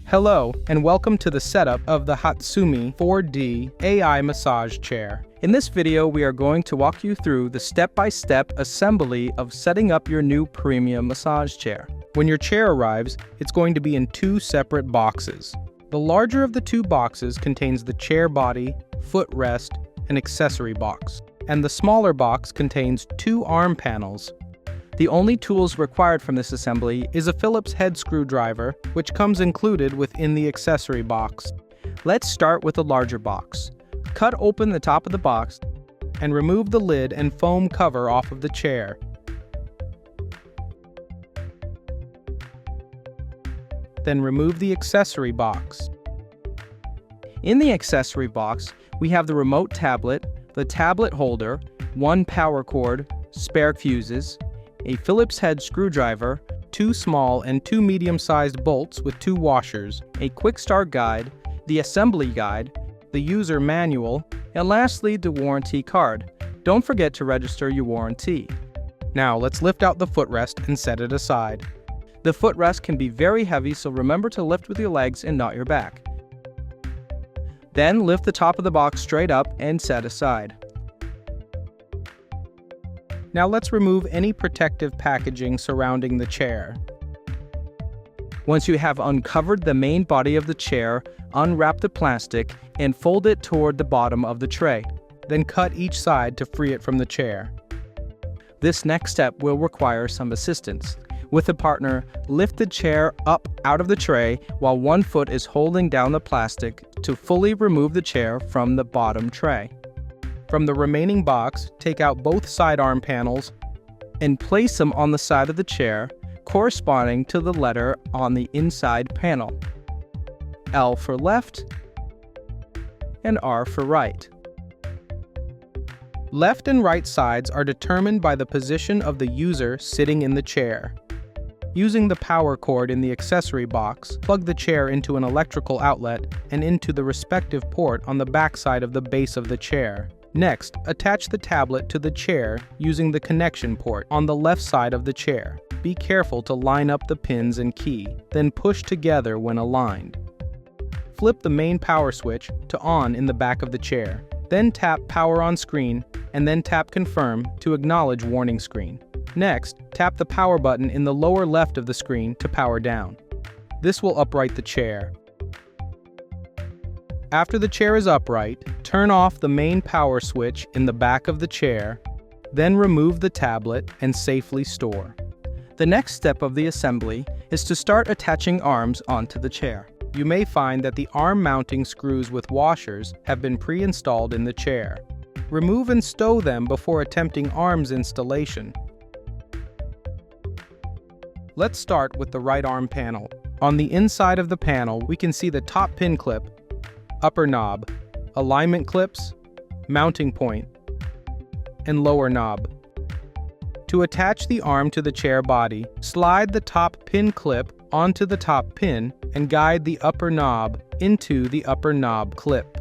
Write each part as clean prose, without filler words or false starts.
Hello, and welcome to the setup of the Hatsumei 4D AI massage chair. In this video, we are going to walk you through the step-by-step assembly of setting up your new premium massage chair. When your chair arrives, it's going to be in two separate boxes. The larger of the two boxes contains the chair body, footrest, and accessory box, and the smaller box contains two arm panels. The only tools required from this assembly is a Phillips head screwdriver, which comes included within the accessory box. Let's start with the larger box. Cut open the top of the box and remove the lid and foam cover off of the chair. Then remove the accessory box. In the accessory box, we have the remote tablet, the tablet holder, one power cord, spare fuses, a Phillips head screwdriver, two small and two medium-sized bolts with two washers, a quick start guide, the assembly guide, the user manual, and lastly the warranty card. Don't forget to register your warranty. Now let's lift out the footrest and set it aside. The footrest can be very heavy, so remember to lift with your legs and not your back. Then lift the top of the box straight up and set aside. Now let's remove any protective packaging surrounding the chair. Once you have uncovered the main body of the chair, unwrap the plastic and fold it toward the bottom of the tray. Then cut each side to free it from the chair. This next step will require some assistance. With a partner, lift the chair up out of the tray while one foot is holding down the plastic to fully remove the chair from the bottom tray. From the remaining box, take out both side arm panels and place them on the side of the chair, corresponding to the letter on the inside panel. L for left and R for right. Left and right sides are determined by the position of the user sitting in the chair. Using the power cord in the accessory box, plug the chair into an electrical outlet and into the respective port on the back side of the base of the chair. Next, attach the tablet to the chair using the connection port on the left side of the chair. Be careful to line up the pins and key, then push together when aligned. Flip the main power switch to on in the back of the chair. Then tap power on screen and then tap confirm to acknowledge warning screen. Next, tap the power button in the lower left of the screen to power down. This will upright the chair. After the chair is upright, turn off the main power switch in the back of the chair, then remove the tablet and safely store. The next step of the assembly is to start attaching arms onto the chair. You may find that the arm mounting screws with washers have been pre-installed in the chair. Remove and stow them before attempting arms installation. Let's start with the right arm panel. On the inside of the panel, we can see the top pin clip, upper knob, alignment clips, mounting point, and lower knob. To attach the arm to the chair body, slide the top pin clip onto the top pin and guide the upper knob into the upper knob clip.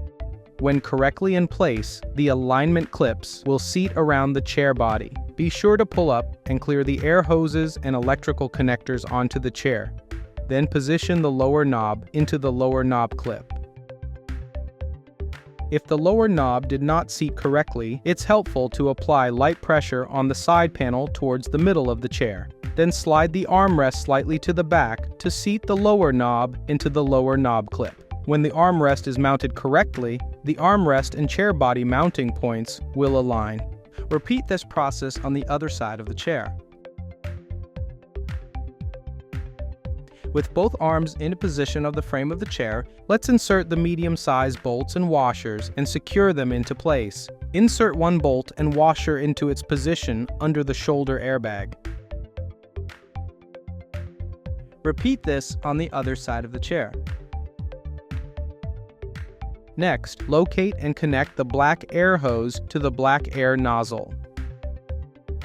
When correctly in place, the alignment clips will seat around the chair body. Be sure to pull up and clear the air hoses and electrical connectors onto the chair. Then position the lower knob into the lower knob clip. If the lower knob did not seat correctly, it's helpful to apply light pressure on the side panel towards the middle of the chair. Then slide the armrest slightly to the back to seat the lower knob into the lower knob clip. When the armrest is mounted correctly, the armrest and chair body mounting points will align. Repeat this process on the other side of the chair. With both arms in position of the frame of the chair, let's insert the medium-sized bolts and washers and secure them into place. Insert one bolt and washer into its position under the shoulder airbag. Repeat this on the other side of the chair. Next, locate and connect the black air hose to the black air nozzle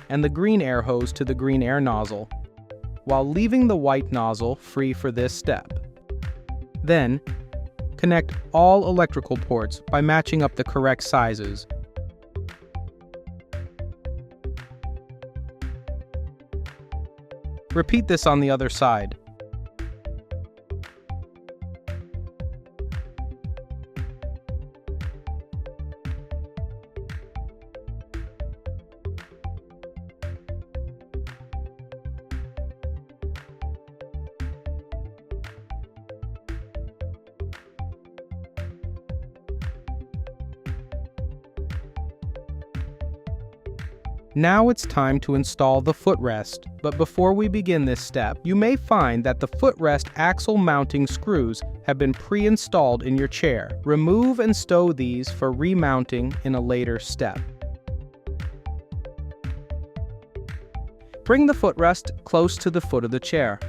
and the green air hose to the green air nozzle, while leaving the white nozzle free for this step. Then, connect all electrical ports by matching up the correct sizes. Repeat this on the other side. Now it's time to install the footrest, but before we begin this step, you may find that the footrest axle mounting screws have been pre-installed in your chair. Remove and stow these for remounting in a later step. Bring the footrest close to the foot of the chair.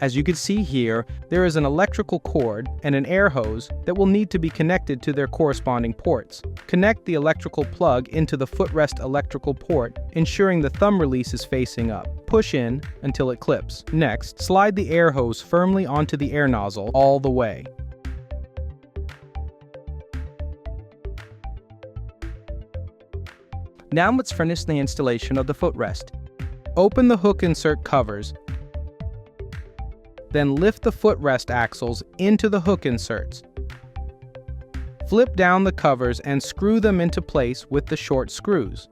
As you can see here, there is an electrical cord and an air hose that will need to be connected to their corresponding ports. Connect the electrical plug into the footrest electrical port, ensuring the thumb release is facing up. Push in until it clips. Next, slide the air hose firmly onto the air nozzle all the way. Now let's finish the installation of the footrest. Open the hook insert covers. Then lift the footrest axles into the hook inserts. Flip down the covers and screw them into place with the short screws.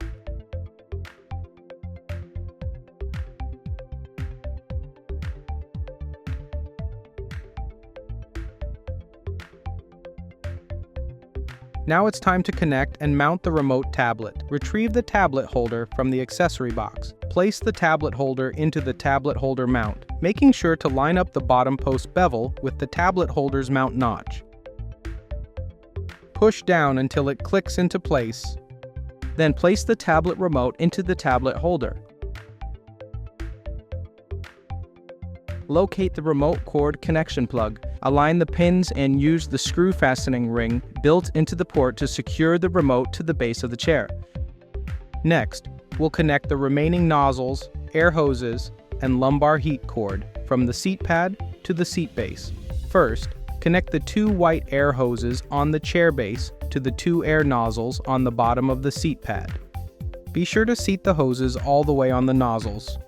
Now it's time to connect and mount the remote tablet. Retrieve the tablet holder from the accessory box. Place the tablet holder into the tablet holder mount, making sure to line up the bottom post bevel with the tablet holder's mount notch. Push down until it clicks into place. Then place the tablet remote into the tablet holder. Locate the remote cord connection plug. Align the pins and use the screw fastening ring built into the port to secure the remote to the base of the chair. Next, we'll connect the remaining nozzles, air hoses, and lumbar heat cord from the seat pad to the seat base. First, connect the two white air hoses on the chair base to the two air nozzles on the bottom of the seat pad. Be sure to seat the hoses all the way on the nozzles.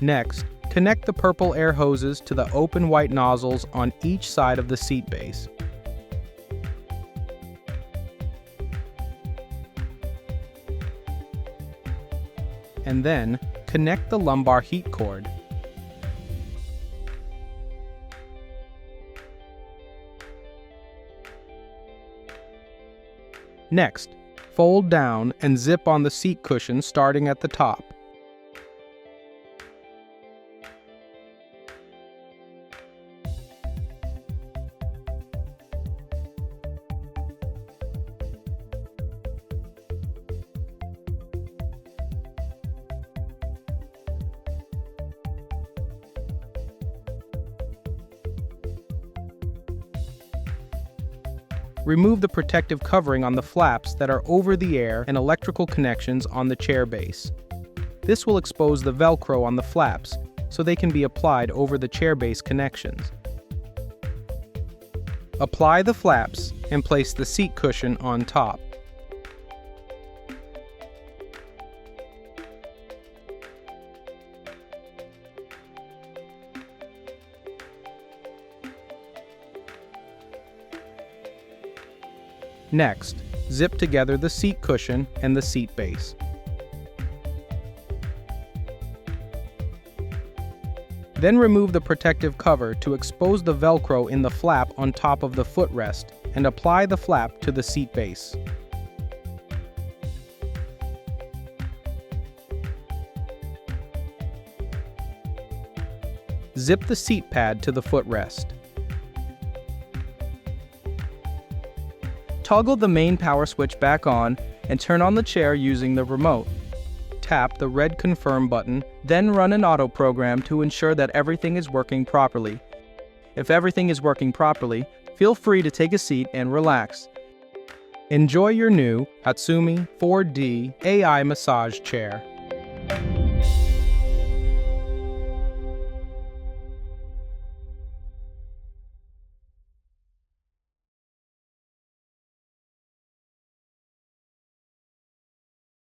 Next, connect the purple air hoses to the open white nozzles on each side of the seat base. And then, connect the lumbar heat cord. Next, fold down and zip on the seat cushion starting at the top. Remove the protective covering on the flaps that are over the air and electrical connections on the chair base. This will expose the Velcro on the flaps so they can be applied over the chair base connections. Apply the flaps and place the seat cushion on top. Next, zip together the seat cushion and the seat base. Then remove the protective cover to expose the Velcro in the flap on top of the footrest and apply the flap to the seat base. Zip the seat pad to the footrest. Toggle the main power switch back on and turn on the chair using the remote. Tap the red confirm button, then run an auto program to ensure that everything is working properly. If everything is working properly, feel free to take a seat and relax. Enjoy your new Hatsumei 4D AI massage chair.